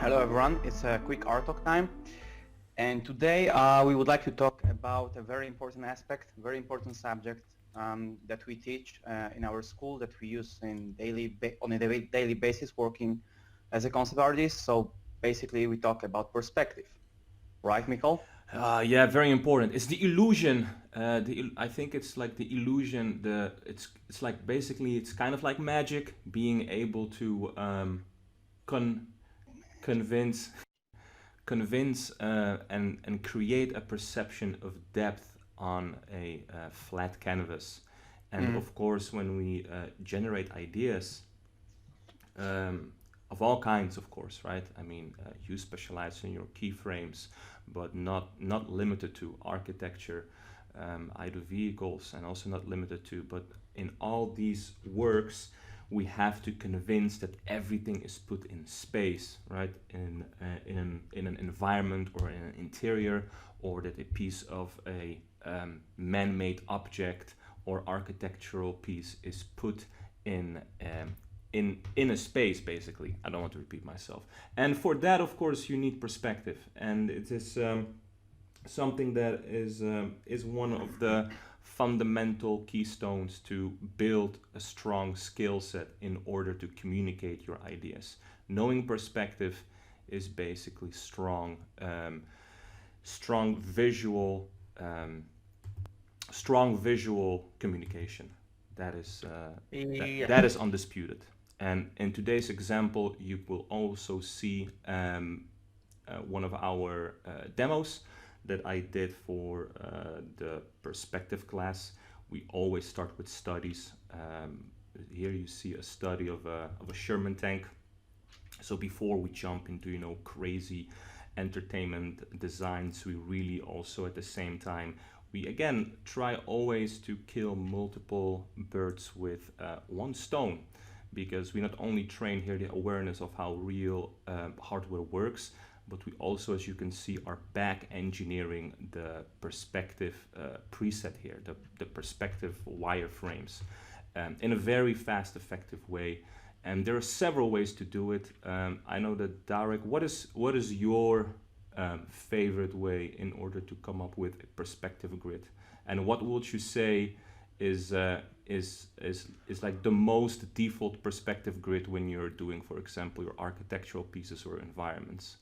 Hello everyone, it's a quick Art Talk time, and today we would like to talk about a very important aspect, very important subject that we teach in our school, that we use on a daily basis working as a concept artist. So basically we talk about perspective, right, Mikhail? Yeah, very important. It's the illusion. I think it's like the illusion. It's like basically it's kind of like magic, being able to con- convince and create a perception of depth on a flat canvas. And Mm. of course, when we generate ideas, of all kinds, of course, right? I mean, you specialize in your keyframes, but not limited to architecture, I do vehicles, and also not limited to. But in all these works, we have to convince that everything is put in space, right? In an environment or in an interior, or that a piece of a man-made object or architectural piece is put in in a space. Basically, I don't want to repeat myself. And for that, of course, you need perspective, and it is something that is one of the fundamental keystones to build a strong skill set in order to communicate your ideas. Knowing perspective is basically um, strong visual communication. That is Yeah. that is undisputed. And in today's example, you will also see one of our demos that I did for the perspective class. We always start with studies. Here you see a study of a Sherman tank. So before we jump into crazy entertainment designs, we really also at the same time we again try always to kill multiple birds with one stone, because we not only train here the awareness of how real hardware works, but we also, as you can see, are back engineering the perspective preset here, the perspective wireframes, in a very fast, effective way. And there are several ways to do it. I know that Darek, what is your favorite way in order to come up with a perspective grid, and what would you say is is like the most default perspective grid when you're doing, for example, your architectural pieces or environments?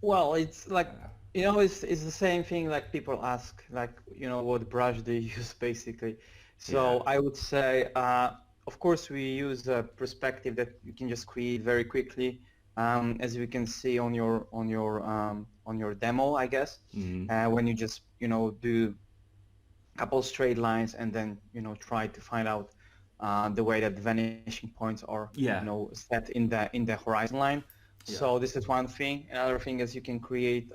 Well, it's like, it's the same thing like people ask, like, what brush do you use basically. Yeah. So I would say, of course, we use a perspective that you can just create very quickly, as we can see on your demo, I guess, Hmm. when you just, do a couple straight lines and then, try to find out the way that the vanishing points are, Yeah. set in the horizon line. Yeah. So this is one thing. Another thing is you can create,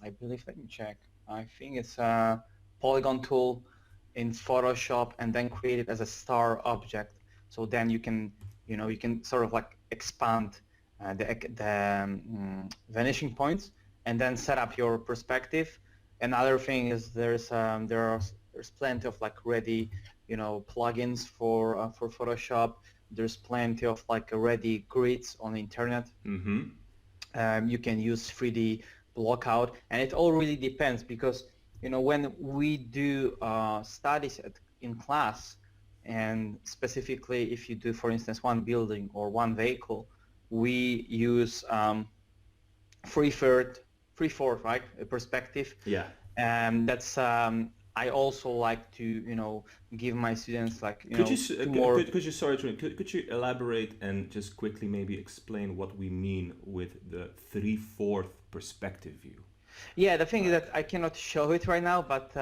I believe, let me check. I think it's a polygon tool in Photoshop and then create it as a star object. So then you can sort of like expand the vanishing points and then set up your perspective. Another thing is there's plenty of like ready plugins for Photoshop. There's plenty of like ready grids on the internet. Hmm. You can use 3D blockout, and it all really depends because when we do studies in class, and specifically if you do, for instance, one building or one vehicle, we use three-third, three-fourth, right, perspective. Yeah. That's I also like to give my students like two more. Could you, sorry could you elaborate and just quickly maybe explain what we mean with the three-fourth perspective view? Yeah, the thing is Right. that I cannot show it right now, but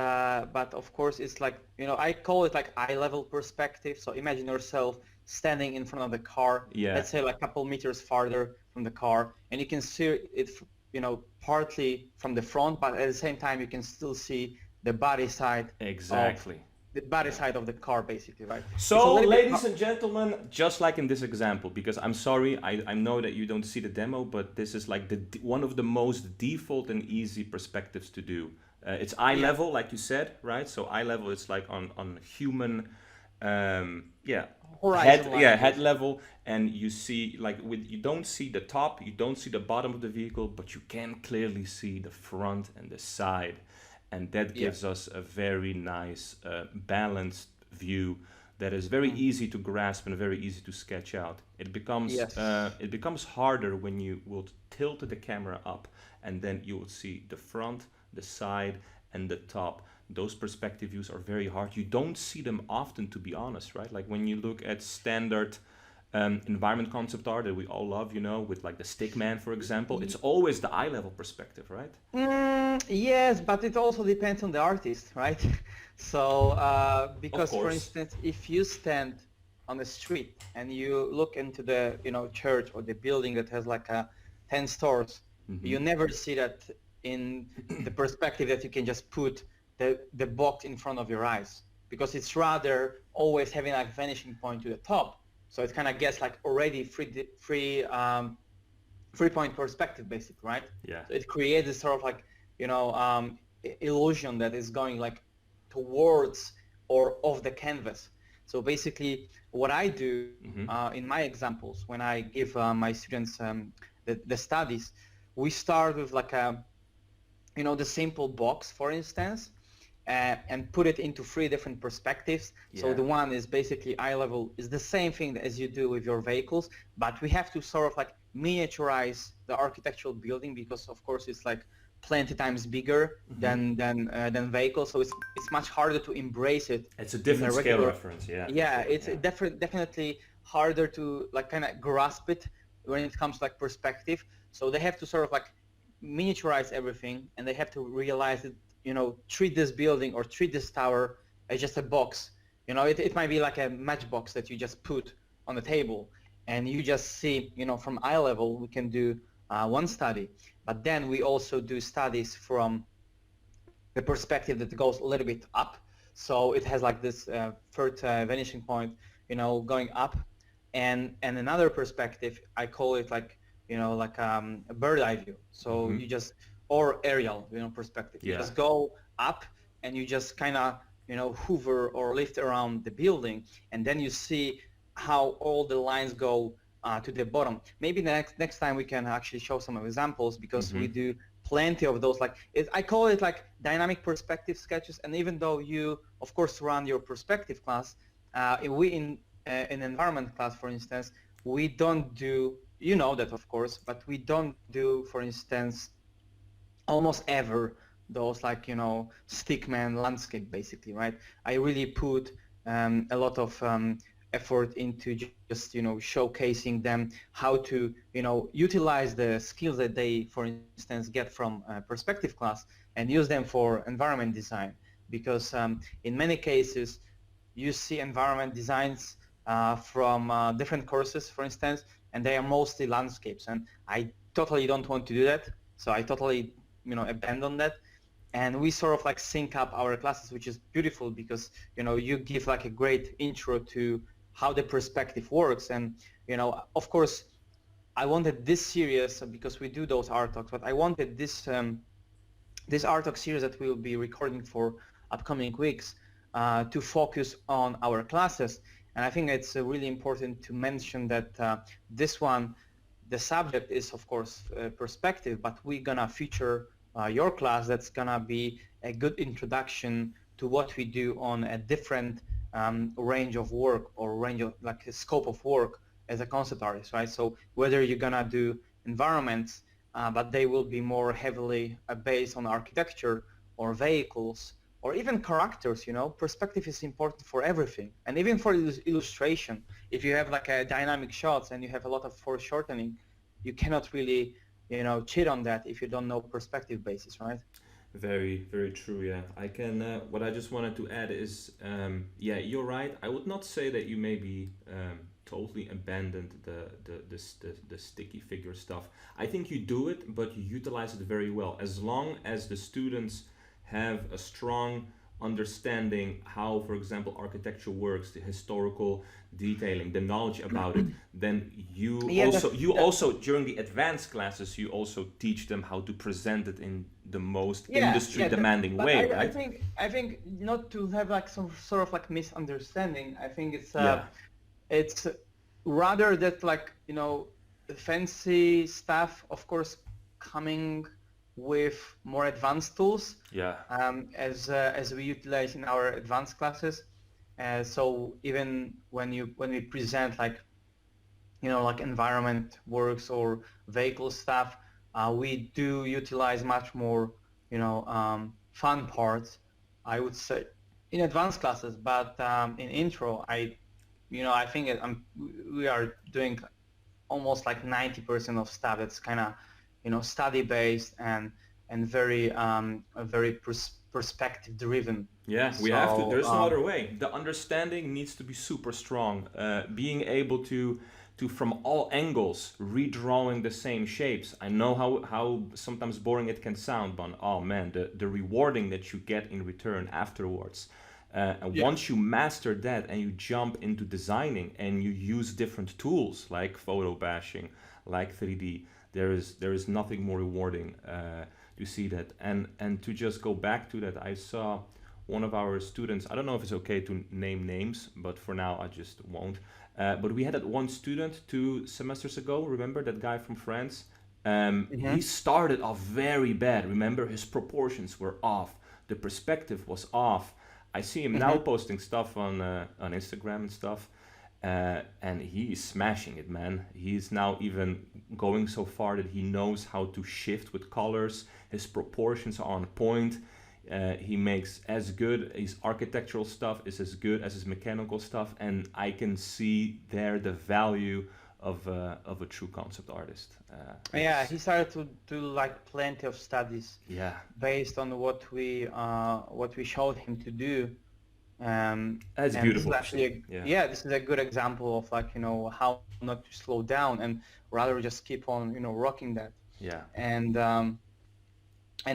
of course it's like I call it like eye level perspective. So imagine yourself standing in front of the car, Yeah. let's say like a couple meters farther from the car, and you can see it, partly from the front, but at the same time you can still see the body side of Exactly. Yeah. the car, basically, right? It's a So, little bit ladies and gentlemen, just like in this example, because I'm sorry, I know that you don't see the demo, but this is like one of the most default and easy perspectives to do. It's eye yeah. level, like you said, right? So eye level is like on human yeah, Horizon line, head basically. level, and you see like with you don't see the top, you don't see the bottom of the vehicle, but you can clearly see the front and the side, and that Yeah. gives us a very nice balanced view that is very Mm. easy to grasp and very easy to sketch out. Yes. It becomes harder when you will tilt the camera up, and then you will see the front, the side, and the top. Those perspective views are very hard. You don't see them often, to be honest, right? Like when you look at standard environment concept art that we all love, you know, with like the stick man, for example, it's always the eye level perspective, right? Yes, but it also depends on the artist, right? So, Of because for course. instance, if you stand on the street and you look into the, church or the building that has like 10 stores, Mm-hmm. you never see that in the perspective that you can just put the box in front of your eyes, because it's rather always having like vanishing point to the top. So it kind of gets like already three-point perspective, basically, right? Yeah. So it creates this sort of like, illusion that is going like towards or off the canvas. So basically, what I do Mm-hmm. in my examples when I give my students the studies, we start with like the simple box, for instance, and put it into three different perspectives. So Yeah. the one is basically eye level, is the same thing as you do with your vehicles, but we have to sort of like miniaturize the architectural building, because of course it's like plenty times bigger Mm-hmm. than vehicles. So it's much harder to embrace it It's a in a different scale regular. reference, yeah, for Yeah, sure. it's Yeah. definitely harder to like kind of grasp it when it comes to like perspective. So they have to sort of like miniaturize everything, and they have to realize that, treat this building or treat this tower as just a box. It might be like a matchbox that you just put on the table, and you just see, from eye level, we can do one study, but then we also do studies from the perspective that goes a little bit up. So it has like this third vanishing point, going up, and another perspective, I call it like, like a bird eye view. So Mm-hmm. you just, or aerial, perspective. You Yeah. just go up and you just kind of, hover or lift around the building, and then you see how all the lines go to the bottom. Maybe next time we can actually show some examples, because Mm-hmm. we do plenty of those. Like I call it like dynamic perspective sketches. And even though you of course run your perspective class, we in environment class, for instance, we don't do, that of course, but we don't do, for instance, almost ever those like, stickman landscape, basically, right? I really put a lot of effort into just, showcasing them how to, utilize the skills that they, for instance, get from perspective class, and use them for environment design. Because in many cases, you see environment designs from different courses, for instance, and they are mostly landscapes. And I totally don't want to do that. So I totally, abandon that. And we sort of like sync up our classes, which is beautiful, because, you give like a great intro to how the perspective works. And, of course, I wanted this series, because we do those art talks, but I wanted this art talk series that we will be recording for upcoming weeks to focus on our classes. And I think it's really important to mention that this one, the subject is of course perspective, but we're gonna feature your class that's gonna be a good introduction to what we do on a different range of work, or range of like a scope of work as a concept artist, right? So whether you're gonna do environments, but they will be more heavily based on architecture or vehicles or even characters. Perspective is important for everything, and even for illustration. If you have like a dynamic shots and you have a lot of foreshortening, you cannot really, cheat on that if you don't know perspective basis, right? Very, very true. Yeah, I can. What I just wanted to add is, yeah, you're right. I would not say that you maybe totally abandoned the sticky figure stuff. I think you do it, but you utilize it very well. As long as the students have a strong understanding how, for example, architecture works, the historical detailing, the knowledge about it, then Yeah, you also during the advanced classes you also teach them how to present it in the most Yeah, industry yeah, demanding but way, I right? think not to have like some sort of like misunderstanding. I think Yeah, it's rather that like fancy stuff, of course, coming with more advanced tools yeah, as we utilize in our advanced classes. So even when we present like like environment works or vehicle stuff, we do utilize much more, fun parts, I would say, in advanced classes. But in intro, I think we are doing almost like 90% of stuff that's kind of, study based and very perspective driven. yeah. We have to. So There's no other way. The understanding needs to be super strong. Being able to from all angles redrawing the same shapes. I know how sometimes boring it can sound, but oh man, the rewarding that you get in return afterwards. And yeah. once you master that and you jump into designing and you use different tools like photo bashing, like 3D, there is nothing more rewarding to see that. And to just go back to that, I saw one of our students. I don't know if it's okay to name names, but for now I just won't. But we had that one student 2 semesters ago. Remember that guy from France? He Hmm. started off very bad. Remember, his proportions were off. The perspective was off. I see him now Hmm. posting stuff on Instagram and stuff, and he is smashing it, man. He's now even going so far that he knows how to shift with colors. His proportions are on point. He makes as good, his architectural stuff is as good as his mechanical stuff, and I can see there the value of a true concept artist. Yeah, It's he started to do like plenty of studies yeah, based on what we showed him to do. it's And this is beautiful to actually see. Yeah, this is a good example of like, how not to slow down and rather just keep on, rocking that. yeah, And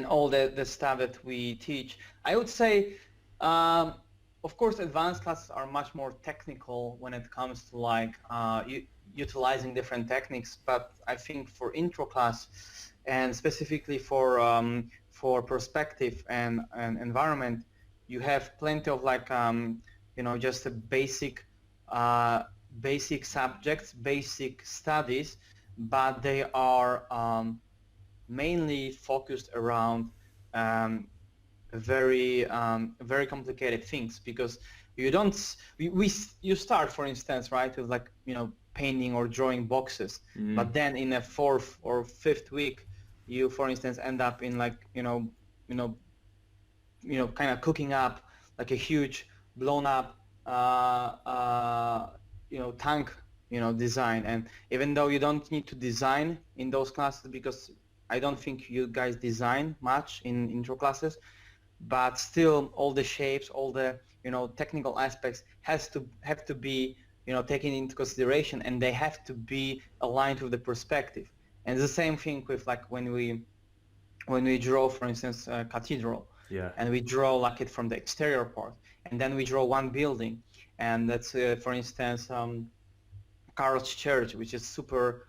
all the stuff that we teach. I would say, um, of course, advanced classes are much more technical when it comes to like utilizing different techniques. But I think for intro class and specifically for perspective and environment, you have plenty of like just a uh, basic subjects, basic studies, but they are mainly focused around um, very complicated things because you don't you start, for instance, right, with like painting or drawing boxes, mm, but then in a fourth or fifth week you, for instance, end up in like you know kind of cooking up like a huge blown up tank design. And even though you don't need to design in those classes, because I don't think you guys design much in intro classes, but still all the shapes, all the technical aspects have to be taken into consideration, and they have to be aligned with the perspective. And the same thing with like when we draw, for instance, a cathedral, yeah, and we draw like it from the exterior part, and then we draw one building, and that's for instance Carl's Church, which is super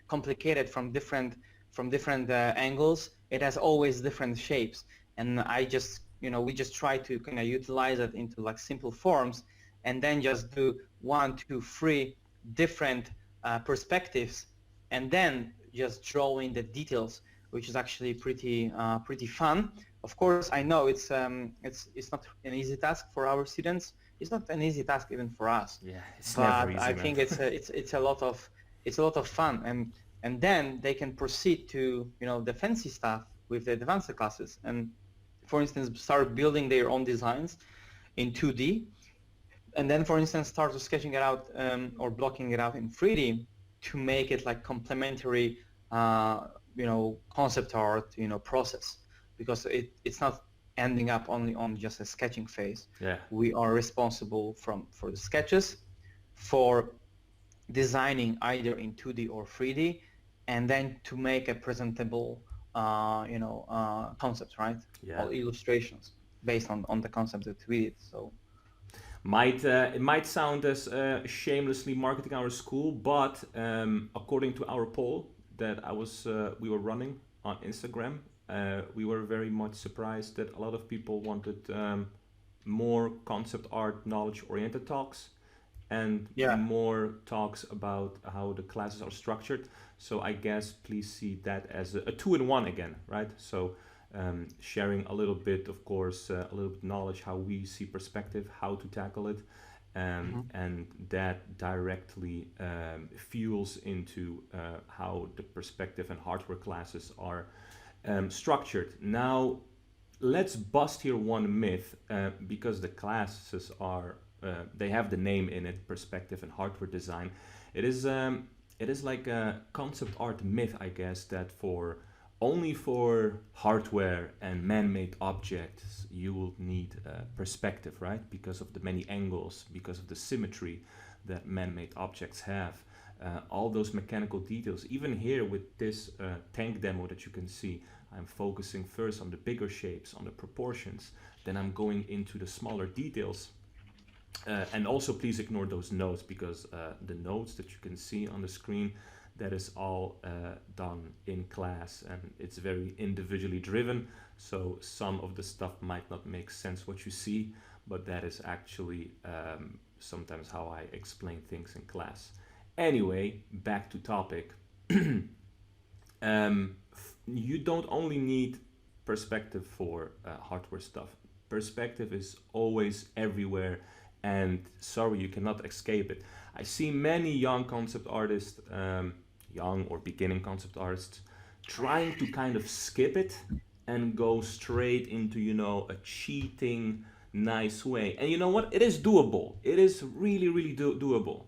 complicated from different angles. It has always different shapes, and we just try to kind of utilize it into like simple forms, and then just do 1, 2, 3 different perspectives, and then just draw in the details, which is actually pretty fun. Of course, I know it's not an easy task for our students. It's not an easy task even for us, yeah. It's never but I easy, man. think it's a lot of fun, and then they can proceed to the fancy stuff with the advanced classes, and for instance start building their own designs in 2D, and then for instance start to sketching it out or blocking it out in 3D to make it like complementary concept art process, because it's not ending up only on just a sketching phase. Yeah, We are responsible for the sketches, for designing either in 2D or 3D, and then to make a presentable concept, right? yeah. All illustrations based on the concept that we did. So It might sound as shamelessly marketing our school, but according to our poll that we were running on Instagram. We were very much surprised that a lot of people wanted more concept art, knowledge-oriented talks and Yeah. more talks about how the classes are structured. So I guess please see that as a two-in-one again, right? So sharing a little bit, of course, a little bit knowledge, how we see perspective, how to tackle it, and that directly fuels into how the perspective and hardware classes are structured. Now, let's bust here one myth because the classes are they have the name in it, perspective and hardware design. It is like a concept art myth, I guess, that for only for hardware and man-made objects you will need perspective, right? Because of the many angles, because of the symmetry that man-made objects have. All those mechanical details. Even here with this tank demo that you can see, I'm focusing first on the bigger shapes, on the proportions, then I'm going into the smaller details. And also please ignore those notes, because the notes that you can see on the screen, that is all done in class, and it's very individually driven. So some of the stuff might not make sense what you see, but that is actually sometimes how I explain things in class. Anyway, back to topic. You don't only need perspective for hardware stuff. Perspective is always everywhere, and sorry, you cannot escape it. I see many young concept artists, young or beginning concept artists, trying to kind of skip it and go straight into, you know, a cheating, nice way. And you know what? It is doable. It is really, really doable.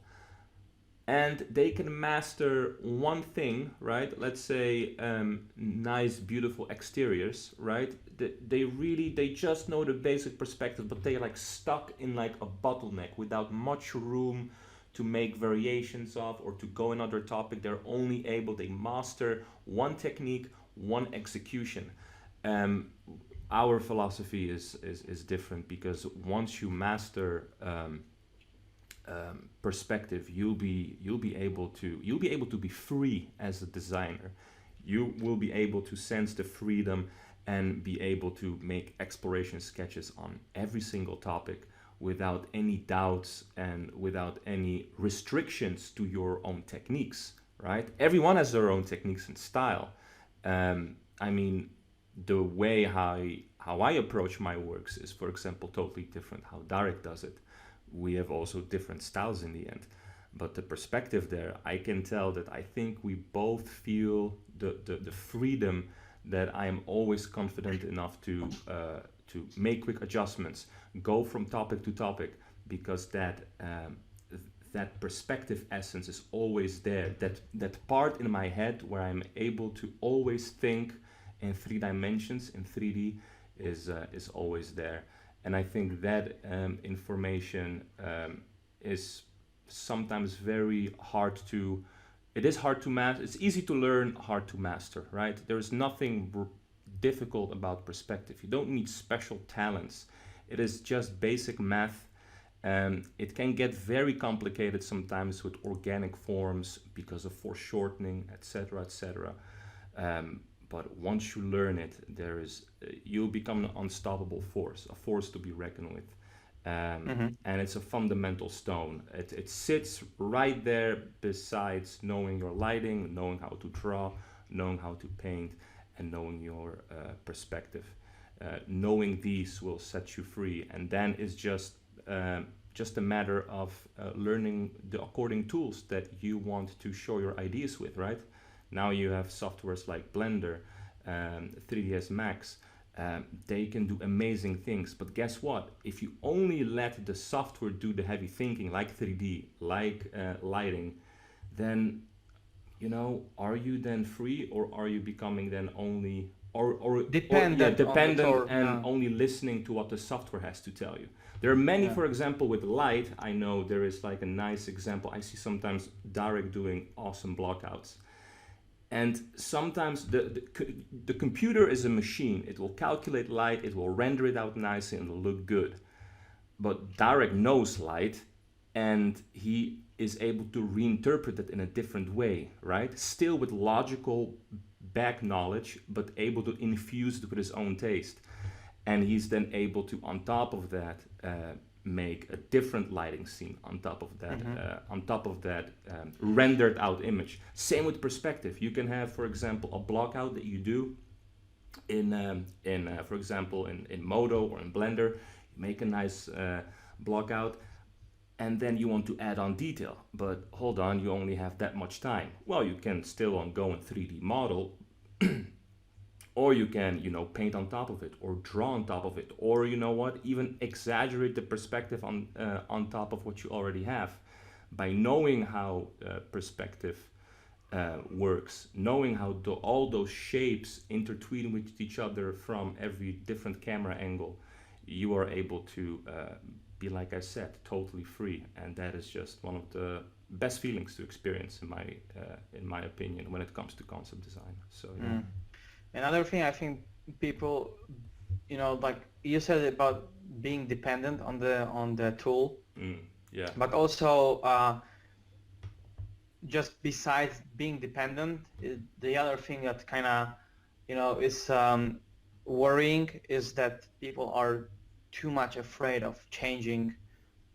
And they can master one thing, right? Let's say nice, beautiful exteriors, right? They just know the basic perspective, but they're like stuck in like a bottleneck without much room to make variations of or to go another topic. They're only able, they master one technique, one execution. Our philosophy is different, because once you master perspective, you'll be able to be free as a designer. You will be able to sense the freedom and be able to make exploration sketches on every single topic without any doubts and without any restrictions to your own techniques, right? Everyone has their own techniques and style. I mean, the way how I approach my works is, for example, totally different how Darek does it. We have also different styles in the end, but the perspective there, I can tell that I think we both feel the freedom that I am always confident enough to make quick adjustments, go from topic to topic, because that perspective essence is always there. That part in my head where I'm able to always think in 3 dimensions, in 3D, is always there. And I think that information is sometimes very hard to, it is hard to master. It's easy to learn, hard to master, right? There is nothing difficult about perspective. You don't need special talents. It is just basic math. It can get very complicated sometimes with organic forms because of foreshortening, etc., etc. But once you learn it, you'll become an unstoppable force, a force to be reckoned with. And it's a fundamental stone. It sits right there besides knowing your lighting, knowing how to draw, knowing how to paint, and knowing your perspective. Knowing these will set you free, and then it's just a matter of learning the according tools that you want to show your ideas with, right? Now you have softwares like Blender, 3ds Max. They can do amazing things, but guess what? If you only let the software do the heavy thinking, like 3D, like lighting, then, you know, are you then free, or are you becoming then only dependent and only listening to what the software has to tell you? There are many, for example, with light. I know there is like a nice example. I see sometimes Darek doing awesome blockouts. And sometimes the computer is a machine. It will calculate light, it will render it out nicely, and it'll look good. But Darek knows light, and he is able to reinterpret it in a different way, right? Still with logical back knowledge, but able to infuse it with his own taste. And he's then able to, on top of that, make a different lighting scene on top of that rendered out image. Same with perspective. You can have, for example, a block out that you do for example, in Modo or in Blender. You make a nice block out, and then you want to add on detail, but hold on, you only have that much time. Well, you can still go in 3D model, or you can, paint on top of it, or draw on top of it, or even exaggerate the perspective on top of what you already have. By knowing how perspective works, knowing how all those shapes intertwine with each other from every different camera angle, you are able to be, like I said, totally free, and that is just one of the best feelings to experience in my opinion when it comes to concept design. So yeah. Another thing I think people, like you said about being dependent on the tool, Yeah. but also just besides being dependent, the other thing that kind of, is worrying is that people are too much afraid of changing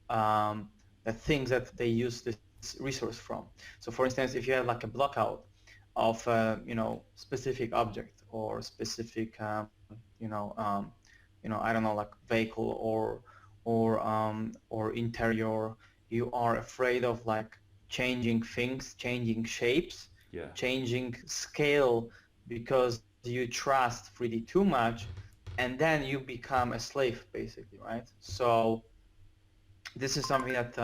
the things that they use this resource from. So for instance, if you have like a blockout of specific object or specific I don't know, like vehicle or interior, you are afraid of like changing things, changing shapes, Yeah. changing scale, because you trust 3D too much, and then you become a slave basically, right? So this is something that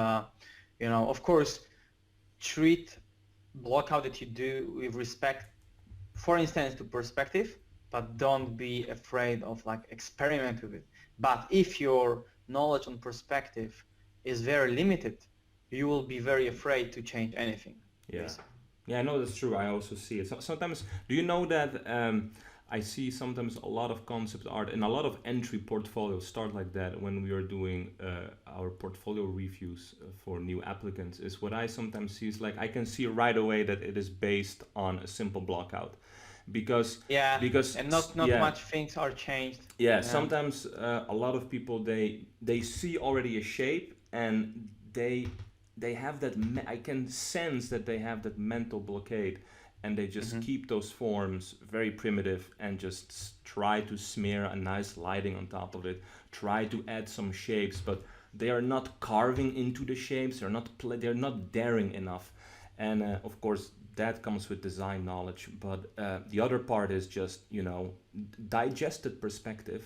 of course, treat blockout that you do with respect, for instance, to perspective, but don't be afraid of like experiment with it. But if your knowledge on perspective is very limited, you will be very afraid to change anything. Yeah. Basically. Yeah, I know that's true. I also see it. So, sometimes, do you know that I see sometimes a lot of concept art and a lot of entry portfolios start like that when we are doing our portfolio reviews for new applicants? Is what I sometimes see is like I can see right away that it is based on a simple blockout. Because and not much things are changed. Yeah, sometimes a lot of people they see already a shape, and they have that I can sense that they have that mental blockade, and they just keep those forms very primitive and just try to smear a nice lighting on top of it, try to add some shapes, but they are not carving into the shapes, they're not daring enough. And of course that comes with design knowledge, but the other part is just digested perspective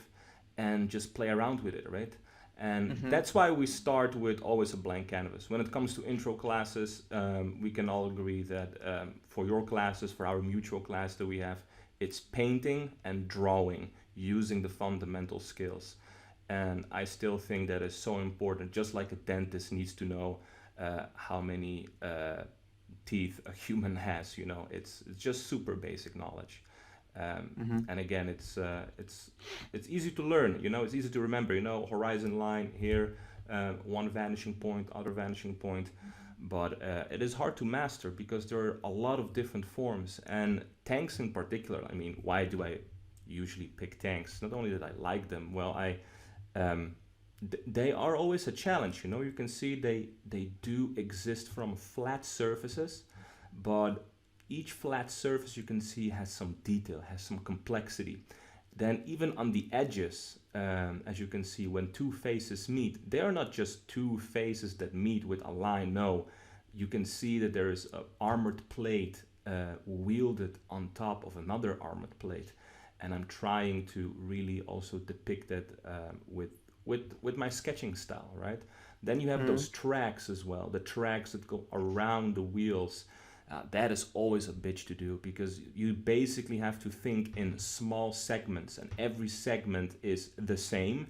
and just play around with it, right? And that's why we start with always a blank canvas. When it comes to intro classes, we can all agree that for your classes, for our mutual class that we have, it's painting and drawing using the fundamental skills. And I still think that is so important, just like a dentist needs to know how many teeth a human has. It's just super basic knowledge. And again, it's easy to learn. It's easy to remember. Horizon line here, one vanishing point, other vanishing point, but it is hard to master because there are a lot of different forms, and tanks in particular. I mean, why do I usually pick tanks? Not only that I like them, well, they are always a challenge. You can see they do exist from flat surfaces, but each flat surface you can see has some detail, has some complexity. Then even on the edges, as you can see, when two faces meet, they are not just two faces that meet with a line. No, you can see that there is an armored plate wielded on top of another armored plate. And I'm trying to really also depict that with my sketching style, right? Then you have those tracks as well, the tracks that go around the wheels. That is always a bitch to do because you basically have to think in small segments, and every segment is the same,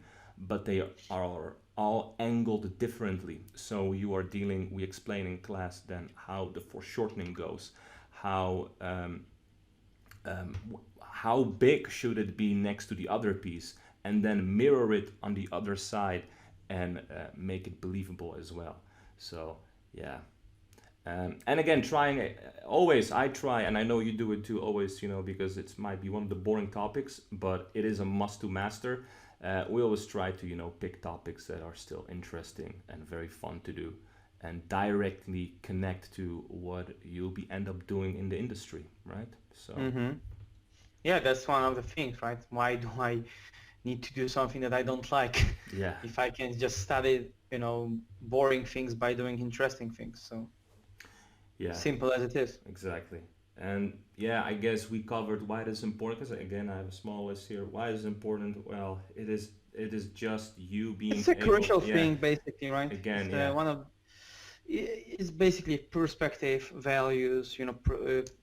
but they are all angled differently. So we explain in class then how the foreshortening goes, how big should it be next to the other piece, and then mirror it on the other side and make it believable as well. So yeah. And again, trying always, I try, and I know you do it too, always, because it might be one of the boring topics, but it is a must to master. We always try to, pick topics that are still interesting and very fun to do, and directly connect to what you'll be end up doing in the industry, right? So, Mm-hmm. Yeah, that's one of the things, right? Why do I need to do something that I don't like yeah, if I can just study, boring things by doing interesting things? So yeah, simple as it is. exactly. And yeah, I guess we covered why it is important. Because again, I have a small list here. Why is it important? Well, it is just you It's being a able. crucial Yeah, thing, basically, right? again, It's yeah, one of it's basically perspective, values,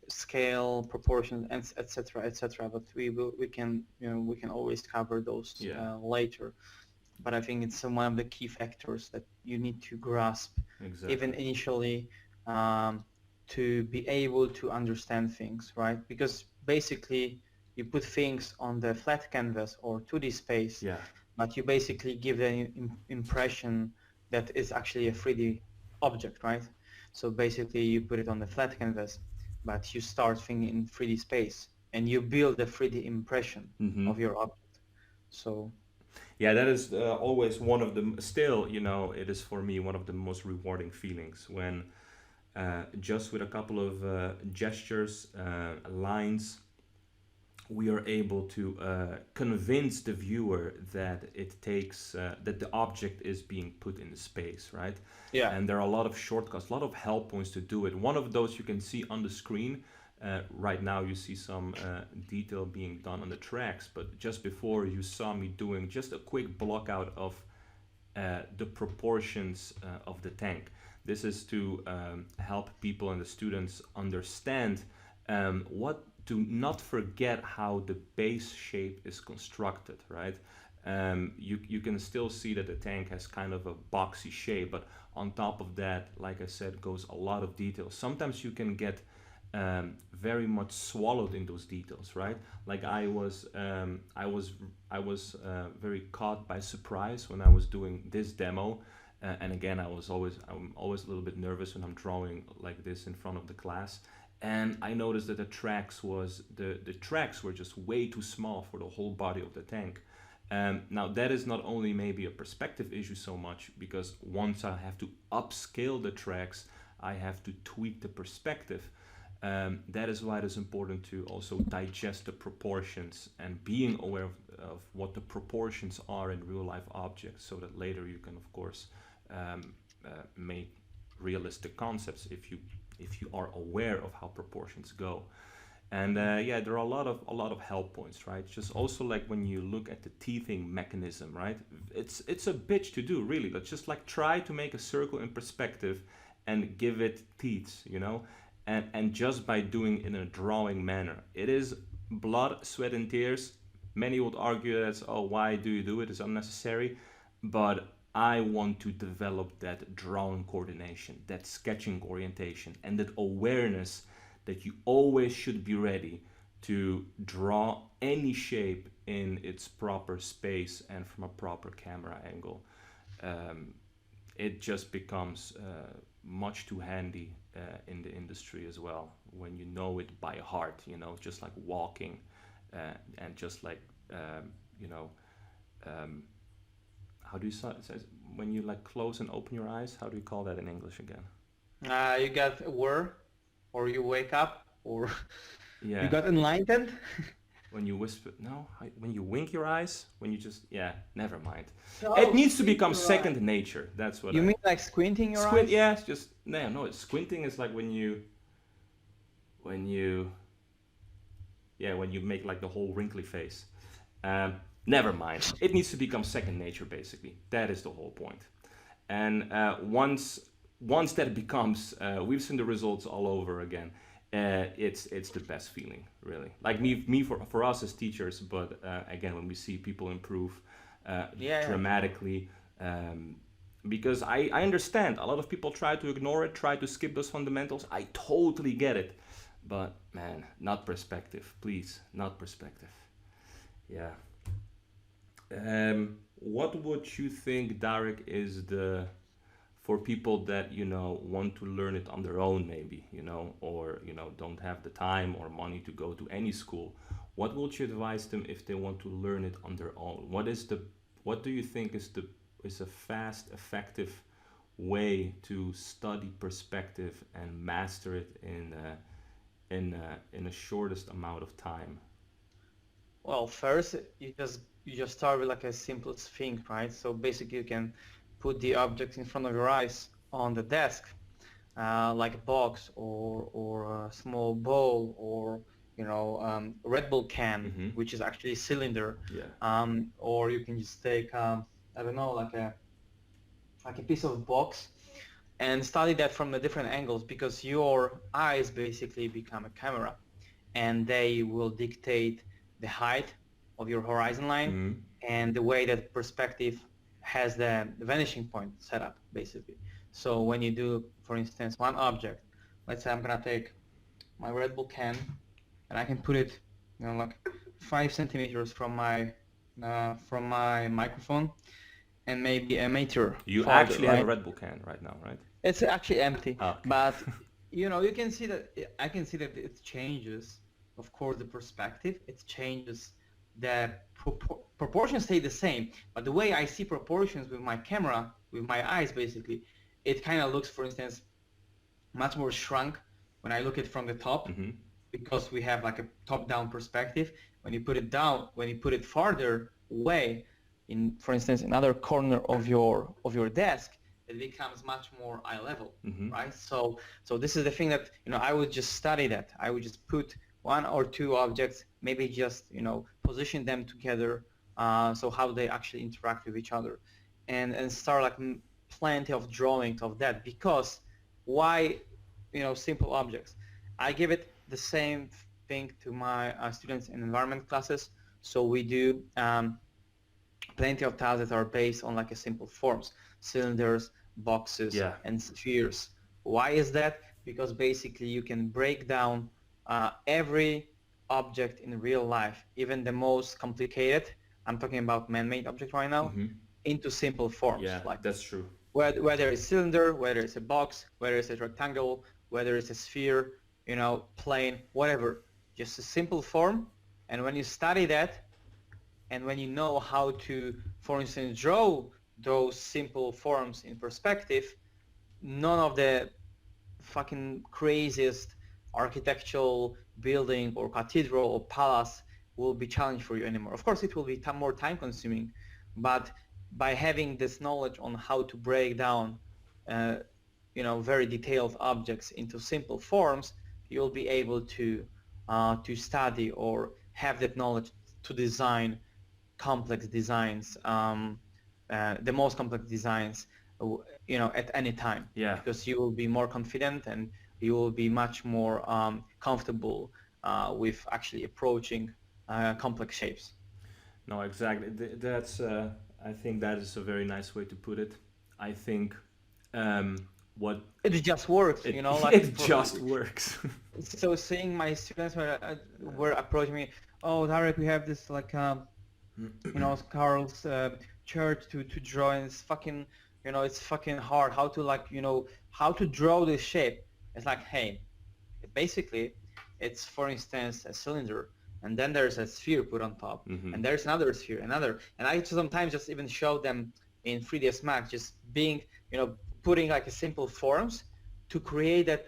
scale, proportions, and etc., etc. But we can we can always cover those yeah, later. But I think it's one of the key factors that you need to grasp, even exactly. initially, um, to be able to understand things, right? Because basically you put things on the flat canvas or 2D space, Yeah. but you basically give the impression that it's actually a 3D object, right? So basically you put it on the flat canvas, but you start thinking in 3D space and you build a 3D impression Mm-hmm. of your object. So Yeah, that is always one of the, still, it is for me one of the most rewarding feelings when just with a couple of gestures, lines, we are able to convince the viewer that it takes, that the object is being put in space, right? yeah. And there are a lot of shortcuts, a lot of help points to do it. One of those you can see on the screen. Right now you see some detail being done on the tracks, but just before you saw me doing just a quick block out of the proportions of the tank. This is to help people and the students understand what to not forget how the base shape is constructed, right? You can still see that the tank has kind of a boxy shape, but on top of that, like I said, goes a lot of detail. Sometimes you can get very much swallowed in those details, right? Like I was very caught by surprise when I was doing this demo, and again, I'm always a little bit nervous when I'm drawing like this in front of the class. And I noticed that the tracks were just way too small for the whole body of the tank. Now that is not only maybe a perspective issue so much, because once I have to upscale the tracks, I have to tweak the perspective. That is why it is important to also digest the proportions and being aware of what the proportions are in real life objects, so that later you can, of course, make realistic concepts if you are aware of how proportions go. And yeah, there are a lot of help points, right? Just also like when you look at the teething mechanism, right? It's a bitch to do, really. But just like try to make a circle in perspective and give it teeth, and just by doing it in a drawing manner, it is blood, sweat, and tears. Many would argue that, oh, why do you do it? It's unnecessary. But I want to develop that drawing coordination, that sketching orientation, and that awareness that you always should be ready to draw any shape in its proper space and from a proper camera angle. Um, it just becomes much too handy in the industry as well when you know it by heart, just like walking, and just like, you know, um, how do you say when you like close and open your eyes? How do you call that in English again? You got aware, or you wake up, or you Yeah, got enlightened. when you whisper, no, when you wink your eyes, when you just, yeah, never mind. It Oh, needs to squint become your eye. second nature. That's what You I mean like squinting your squint. eyes? Yeah, it's just no, no. Squinting is like when you yeah, when you make like the whole wrinkly face. Um, Never mind. It needs to become second nature, basically. That is the whole point. And once that becomes, we've seen the results all over again. It's the best feeling, really. Like me for us as teachers, but again, when we see people improve Yeah, yeah. dramatically, um, because I understand a lot of people try to ignore it, try to skip those fundamentals. I totally get it, but man, not perspective, please, not perspective. Yeah. What would you think, Derek, is the for people that want to learn it on their own, maybe, or don't have the time or money to go to any school, what would you advise them if they want to learn it on their own? What do you think is a fast, effective way to study perspective and master it in a shortest amount of time? Well, first you just start with like a simplest thing, right? So basically you can put the object in front of your eyes on the desk, like a box or a small bowl or Red Bull can, Mm-hmm. which is actually a cylinder, Yeah. or you can just take I don't know, like a piece of box and study that from the different angles because your eyes basically become a camera and they will dictate the height of your horizon line Mm-hmm. and the way that perspective has the vanishing point set up basically. So when you do, for instance, one object, let's say I'm gonna take my Red Bull can and I can put it, like 5 centimeters from my microphone and maybe a meter You farther, actually have a right? Red Bull can right now, right? It's actually empty, Ah, okay. but you can see that I can see that it changes, of course, the perspective. It changes the proportions stay the same, but the way I see proportions with my camera, with my eyes, basically, it kind of looks, for instance, much more shrunk when I look at it from the top Mm-hmm. because we have like a top-down perspective. When you put it down, when you put it farther away, in for instance another corner of your desk, it becomes much more eye level, Mm-hmm. right? So this is the thing that I would just study that. I would just put one or two objects, maybe just position them together, so how they actually interact with each other, and start like plenty of drawings of that because why simple objects. I give it the same thing to my students in environment classes. So we do plenty of tasks that are based on like a simple forms, cylinders, boxes, Yeah. and spheres. Why is that? Because basically you can break down every object in real life, even the most complicated, I'm talking about man-made object right now, Mm-hmm. into simple forms. Yeah, Like that's true. whether it's cylinder, whether it's a box, whether it's a rectangle, whether it's a sphere, plane, whatever, just a simple form. And when you study that, and when you know how to, for instance, draw those simple forms in perspective, none of the fucking craziest architectural building or cathedral or palace will be challenged for you anymore. Of course, it will be more time consuming, but by having this knowledge on how to break down, uh, very detailed objects into simple forms, you'll be able to study or have that knowledge to design complex designs, the most complex designs, at any time, Yeah. because you will be more confident and you will be much more comfortable with actually approaching complex shapes. No, exactly. That's. I think that is a very nice way to put it. I think what It just works, it like it just works. so seeing my students were approaching me, oh, Tarek, we have this like Carl's church to draw, and it's fucking it's fucking hard how to like how to draw this shape. It's like, hey, basically it's, for instance, a cylinder, and then there's a sphere put on top, Mm-hmm. and there's another sphere, another, and I sometimes just even show them in 3ds Max, just being putting like a simple forms to create that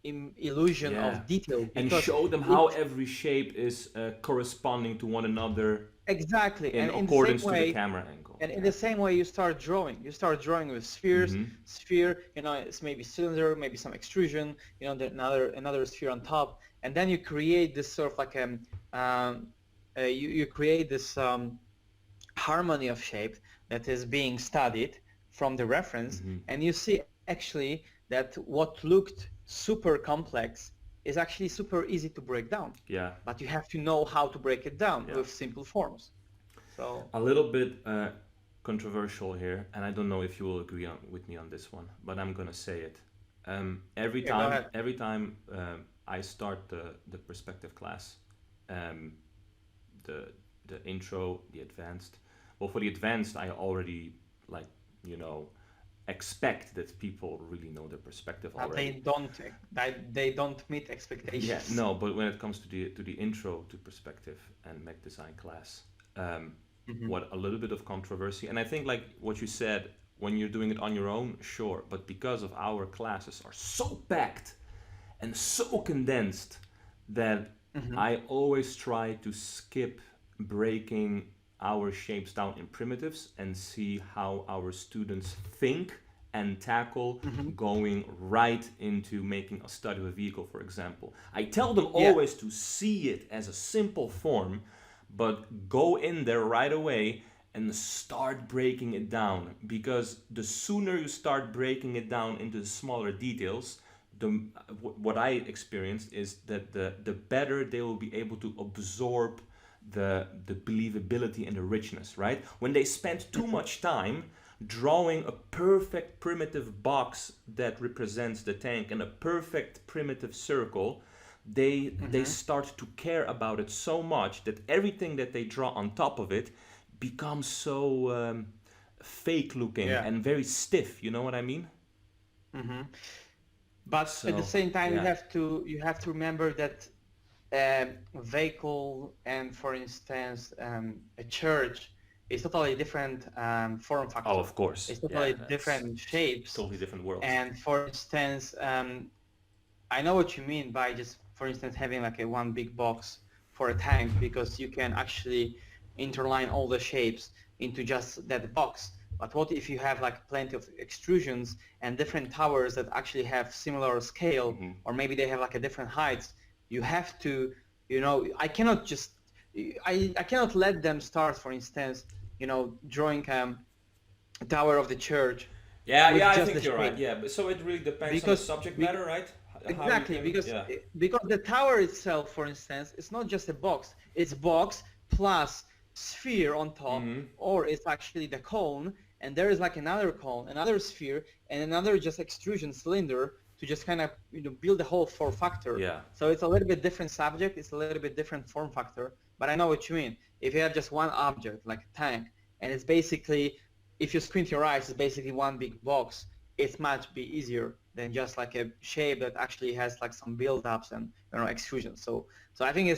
illusion Yeah, of detail and because show them it how every shape is corresponding to one another exactly, in and in the same accordance to the way. camera angle. And in Yeah. the same way, you start drawing. You start drawing with spheres. Mm-hmm. Sphere, it's maybe cylinder, maybe some extrusion. Another sphere on top, and then you create this sort of like you create this harmony of shape that is being studied from the reference, Mm-hmm. and you see actually that what looked super complex is actually super easy to break down. Yeah. But you have to know how to break it down Yeah. with simple forms. So A little bit controversial here, and I don't know if you will agree with me on this one, but I'm gonna say it. Every yeah, go time, ahead. every time I start the perspective class, um, the intro, the advanced. Well, for the advanced, I already like you know expect that people really know their perspective But they already. don't they don't meet Yeah, expectations. no, but when it comes to the intro to perspective and Mech design class, um, Hmm. what a little bit of controversy, and I think like what you said, when you're doing it on your own, sure, but because of our classes are so packed and so condensed that Hmm. I always try to skip breaking our shapes down in primitives and see how our students think and tackle Hmm. going right into making a study of a vehicle, for example. I tell them Yeah. always to see it as a simple form, but go in there right away and start breaking it down, because the sooner you start breaking it down into the smaller details, the what I experienced is that the better they will be able to absorb the believability and the richness, right? When they spend too Hmm. much time drawing a perfect primitive box that represents the tank and a perfect primitive circle, they Hmm. start to care about it so much that everything that they draw on top of it becomes so fake looking Yeah. and very stiff. You know what I mean? Hmm. But at the So same time, yeah. you have to remember that vehicle and, for instance, a church is totally different form Oh, factor. of course. It's Yeah, totally that's different shapes. totally different worlds. And for instance, I know what you mean by just, for instance, having like a one big box for a tank, because you can actually interline all the shapes into just that box. But what if you have like plenty of extrusions and different towers that actually have similar scale, Hmm. or maybe they have like a different heights? You have to, I cannot just, I cannot let them start, for instance, drawing a tower of the church Yeah, with yeah, I just think the you're right. shape. Yeah, but so it really depends on the because, subject be, matter, right? How you Exactly, can, yeah. because the tower itself, for instance, it's not just a box. It's box plus sphere on top, Hmm. or it's actually the cone, and there is like another cone, another sphere, and another just extrusion cylinder to just kind of build the whole form factor. Yeah. So it's a little bit different subject. It's a little bit different form factor. But I know what you mean. If you have just one object like a tank, and it's basically, if you squint your eyes, it's basically one big box, it might be easier than just like a shape that actually has like some build-ups and extrusions. So I think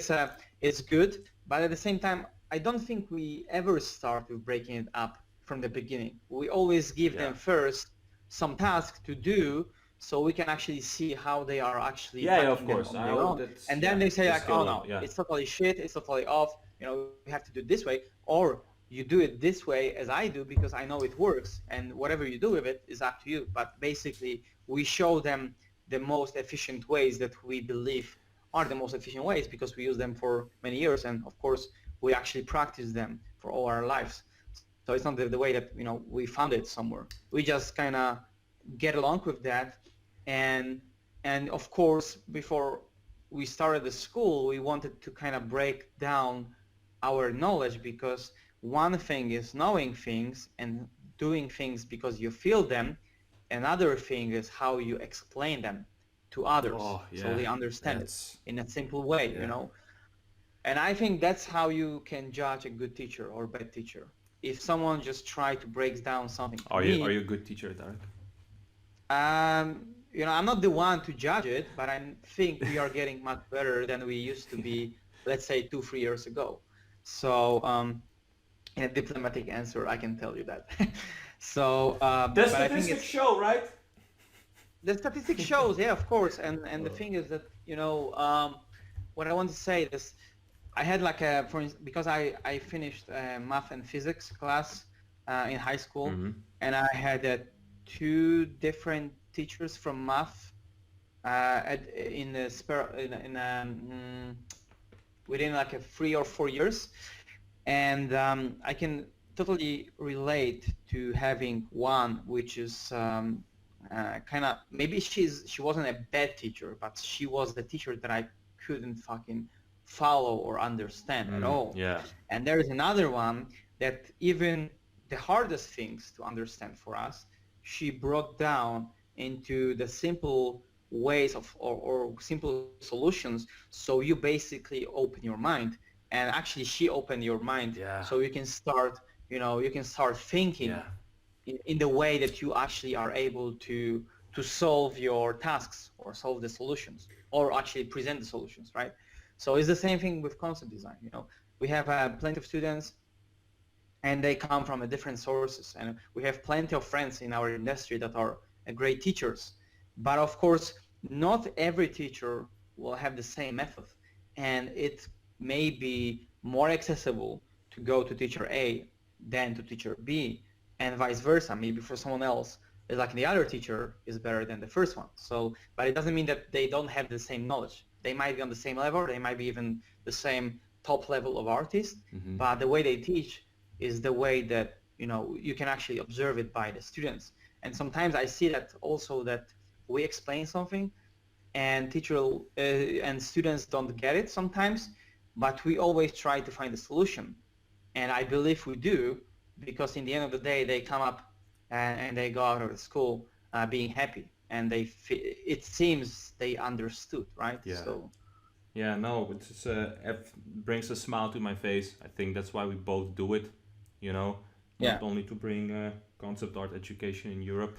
it's good, but at the same time, I don't think we ever start with breaking it up from the beginning. We always give Yeah. them first some task to do, so we can actually see how they are actually Yeah, yeah, of tackling them course. on I their hope own. that's, And then yeah, they say the like, oh skill level. no, Yeah. it's totally shit, it's totally off, we have to do it this way, or you do it this way as I do because I know it works, and whatever you do with it is up to you. But basically, we show them the most efficient ways that we believe are the most efficient ways, because we use them for many years, and of course, we actually practice them for all our lives. So it's not the way that we found it somewhere. We just kind of get along with that, and of course, before we started the school, we wanted to kind of break down our knowledge, because one thing is knowing things and doing things because you feel them. Another thing is how you explain them to others Oh, so yeah. they understand it That's, in a simple way. yeah. And I think that's how you can judge a good teacher or bad teacher. If someone just try to break down something to Are me, you a good teacher, Dark? I'm not the one to judge it, but I think we are getting much better than we used to be, let's say 2, 3 years ago. So in a diplomatic answer, I can tell you that. So, The but I think statistics show, right? the statistics shows, yeah, of course. And the thing is that, what I want to say is, I had like because I finished math and physics class in high school, Mm-hmm. and I had two different teachers from math in the spare within like a 3 or 4 years, and I can totally relate to having one which is kind of, maybe she wasn't a bad teacher, but she was the teacher that I couldn't fucking follow or understand at all. Yeah. And there is another one that even the hardest things to understand for us, she broke down into the simple ways of or simple solutions, so you basically open your mind, and actually she opened your mind Yeah. so you can start thinking Yeah. in the way that you actually are able to solve your tasks or solve the solutions or actually present the solutions, right? So it's the same thing with concept design. We have plenty of students and they come from different sources, and we have plenty of friends in our industry that are great teachers, but of course not every teacher will have the same method, and it may be more accessible to go to teacher A than to teacher B, and vice versa. Maybe for someone else, it's like the other teacher is better than the first one. So but it doesn't mean that they don't have the same knowledge. They might be on the same level, they might be even the same top level of artist, Mm-hmm. but the way they teach is the way that you can actually observe it by the students. And sometimes I see that also, that we explain something and and students don't get it sometimes, but we always try to find a solution. And I believe we do, because in the end of the day they come up and they go out of the school being happy, and it seems they understood, right? Yeah. So Yeah, no, it brings a smile to my face. I think that's why we both do it, you know, not yeah, only to bring concept art education in Europe,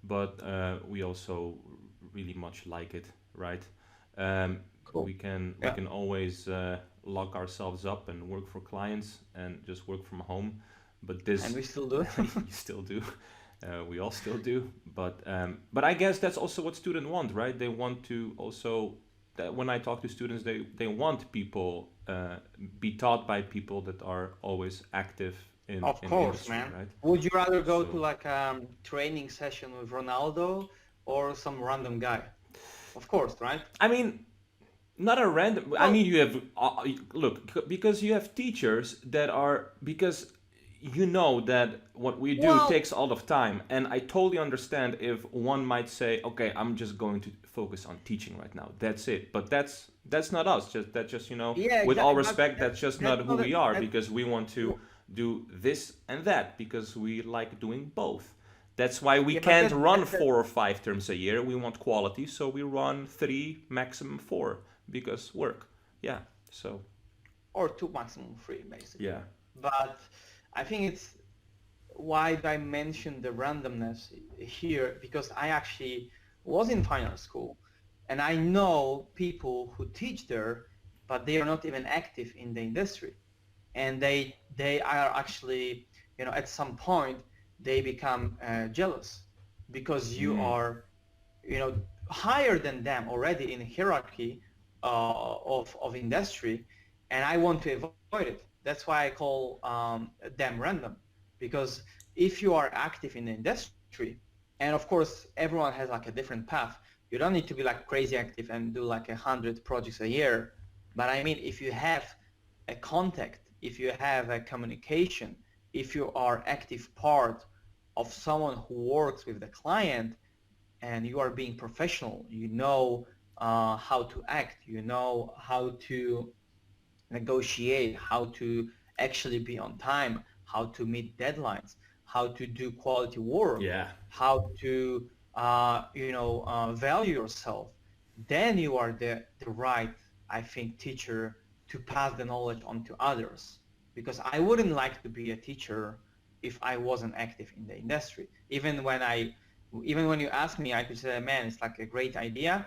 but we also really much like it, right? Um, cool. we Yeah, can always lock ourselves up and work for clients and just work from home, but and this we still do. you still do. We all still do, but I guess that's also what students want, right? They want to also that when I talk to students, they want people be taught by people that are always active Of in course, industry, man. right? Would you rather go to So like a training session with Ronaldo or some random guy? Of course, right? I mean, not a random. I Well, mean, you have look because you have teachers that are because you know that what we do well, takes a lot of time, and I totally understand if one might say, okay, I'm just going to focus on teaching right now. That's it. But that's not us. Just yeah, with all exactly. But respect, that's just that's not who not we are that. because we want to do this and that because we like doing both. That's why we Yeah, but can't run that 4 or 5 terms a year. We want quality, so we run 3, maximum 4 because work. Yeah. So or two, maximum three, basically. yeah. But I think it's why I mentioned the randomness here, because I actually was in final school, and I know people who teach there, but they are not even active in the industry. And they are actually, at some point they become jealous because you Mm. are, higher than them already in hierarchy of industry, and I want to avoid it. That's why I call them random, because if you are active in the industry, and of course everyone has like a different path, you don't need to be like crazy active and do like 100 projects a year, but I mean, if you have a contact, if you have a communication, if you are active part of someone who works with the client, and you are being professional, you know how to act, you know how to negotiate, how to actually be on time, how to meet deadlines, how to do quality work, Yeah. how to value yourself, then you are the right, I think, teacher to pass the knowledge on to others. Because I wouldn't like to be a teacher if I wasn't active in the industry. Even when you ask me, I could say, man, it's like a great idea,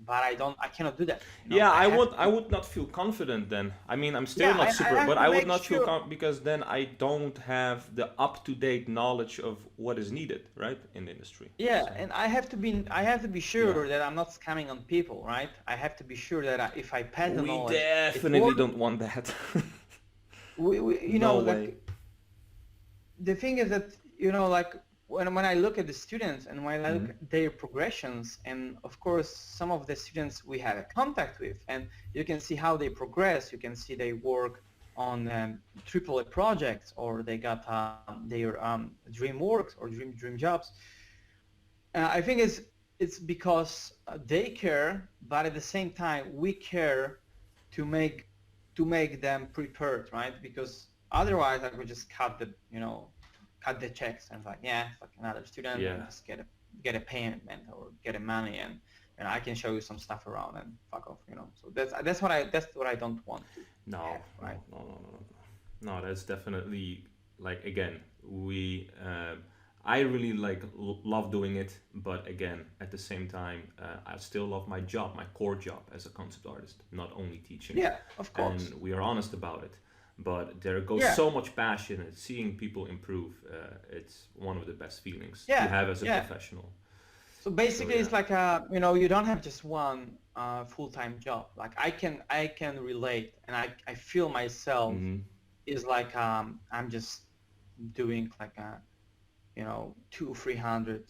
but I cannot do that. Yeah, I have to I be. would not feel confident then. I mean, I'm still Yeah, not I super, have but to I would make not feel sure. because then I don't have the up-to-date knowledge of what is needed, right, in the industry. Yeah, So, and I have to be yeah. sure that I'm not scamming on people, right? I have to be sure that if I pass the We knowledge, it definitely works. don't want that. No way. Like the thing is that like when I look at the students and when I look Hmm. at their progressions, and of course some of the students we have a contact with, and you can see how they progress. You can see they work on AAA projects, or they got their dream works or dream jobs. I think it's because they care, but at the same time we care to make to make them prepared, right? Because otherwise I could just cut the checks and like, yeah, it's like another student, and Yeah. just get a payment, man, or get a money, and I can show you some stuff around and fuck off. So that's what I don't want to No, have, no, right? no, no, no, no. No, that's definitely like again, we I really like love doing it, but again, at the same time, I still love my job, my core job as a concept artist, not only teaching. Yeah, of And course. we are honest about it. But there goes Yeah, so much passion in seeing people improve. It's one of the best feelings you yeah, have as a yeah. professional. So So basically, yeah. it's like you don't have just one full-time job. Like I can relate, and I feel myself Hmm. is like I'm just doing like a 200-300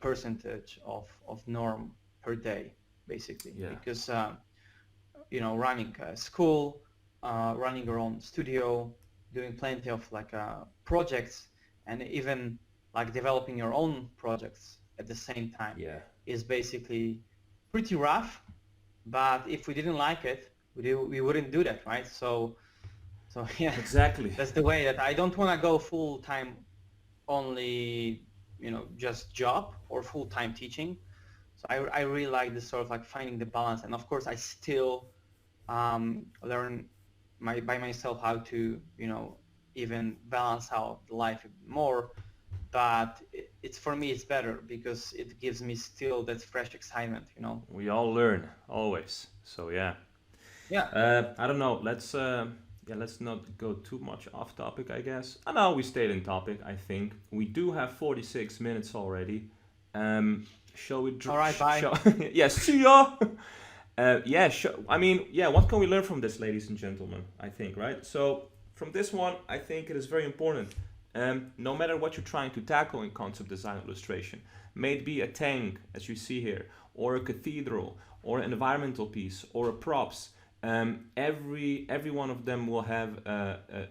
percentage of norm per day, basically, Yeah. because running a school, running your own studio, doing plenty of like projects, and even like developing your own projects at the same time Yeah. is basically pretty rough. But if we didn't like it, we wouldn't do that, right? So yeah, Exactly. that's the way that I don't want to go full time only, just job or full time teaching. So I really like this sort of like finding the balance, and of course I still learn by myself how to even balance out the life more. But it's for me it's better because it gives me still that fresh excitement. We all learn always. So yeah. Yeah. I don't know. Let's not go too much off topic. I guess. I know we stayed in topic. I think we do have 46 minutes already. Shall we? All right. Bye. Shall yeah. See ya. Yeah. I mean, yeah. What can we learn from this, ladies and gentlemen? I think right. So from this one, I think it is very important. No matter what you're trying to tackle in concept design illustration, may it be a tank, as you see here, or a cathedral, or an environmental piece, or a props. Every one of them will have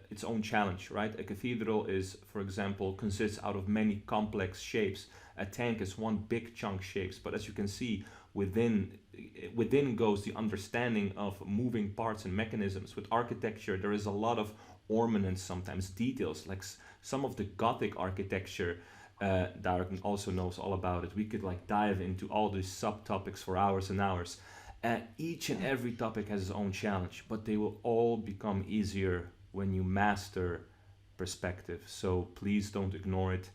its own challenge, right? A cathedral is, for example, consists out of many complex shapes. A tank is one big chunk shapes, but as you can see, within goes the understanding of moving parts and mechanisms. With architecture, there is a lot of ornaments, sometimes details, like some of the Gothic architecture. Darek also knows all about it. We could like dive into all these subtopics for hours and hours. Each and every topic has its own challenge, but they will all become easier when you master perspective. So please don't ignore it.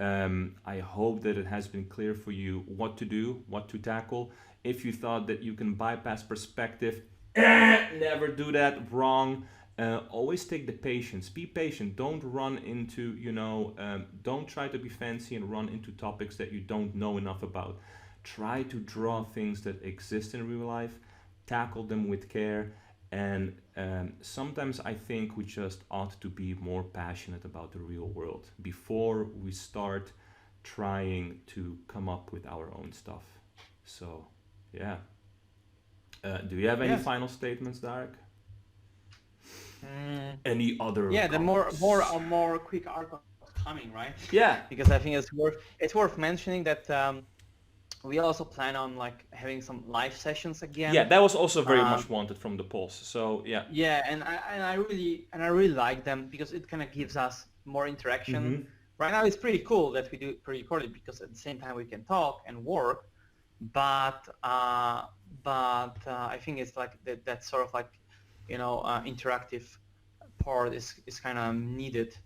I hope that it has been clear for you what to do, what to tackle. If you thought that you can bypass perspective, never do that. Wrong. Always take the patience. Be patient. Don't run into, don't try to be fancy and run into topics that you don't know enough about. Try to draw things that exist in real life, tackle them with care, and sometimes I think we just ought to be more passionate about the real world before we start trying to come up with our own stuff. So, yeah. Do you have any Yes. final statements, Darek? Mm, Any other yeah, the more comments? more quick articles coming, right? Yeah, Because I think it's worth mentioning that we also plan on like having some live sessions yeah, again. that was also very Um, much wanted from the polls. So, yeah. yeah, and I really like them because it kind of gives us more interaction. Mm-hmm. Right now, it's pretty cool that we do pre-recorded because at the same time we can talk and work. But I think it's like that sort of like interactive part is kind of needed.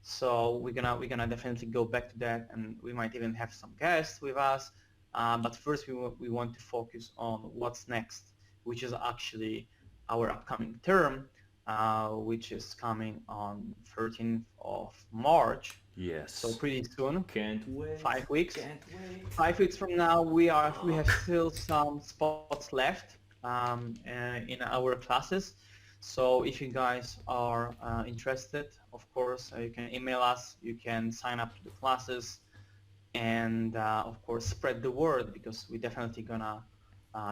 So we're gonna definitely go back to that, and we might even have some guests with us. But first, we want to focus on what's next, which is actually our upcoming term, which is coming on 13th of March. So Yes. pretty soon, Can't wait. 5 weeks. Can't wait. 5 weeks from now, we have still some spots left in our classes. So if you guys are interested, of course, you can email us. You can sign up to the classes, and of course, spread the word because we definitely gonna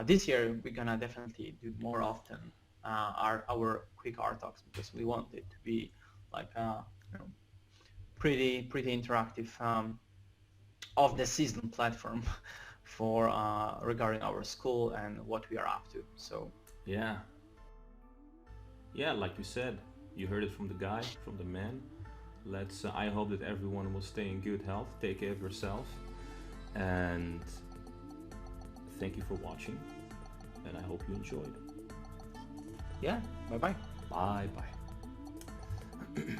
this year we're gonna definitely do more often our quick art talks because we want it to be like pretty interactive of the season platform for regarding our school and what we are up to. So Yeah. Yeah, like you said, you heard it from the guy, from the man. Let's. I hope that everyone will stay in good health. Take care of yourself, and thank you for watching. And I hope you enjoyed. yeah, bye bye. Bye bye.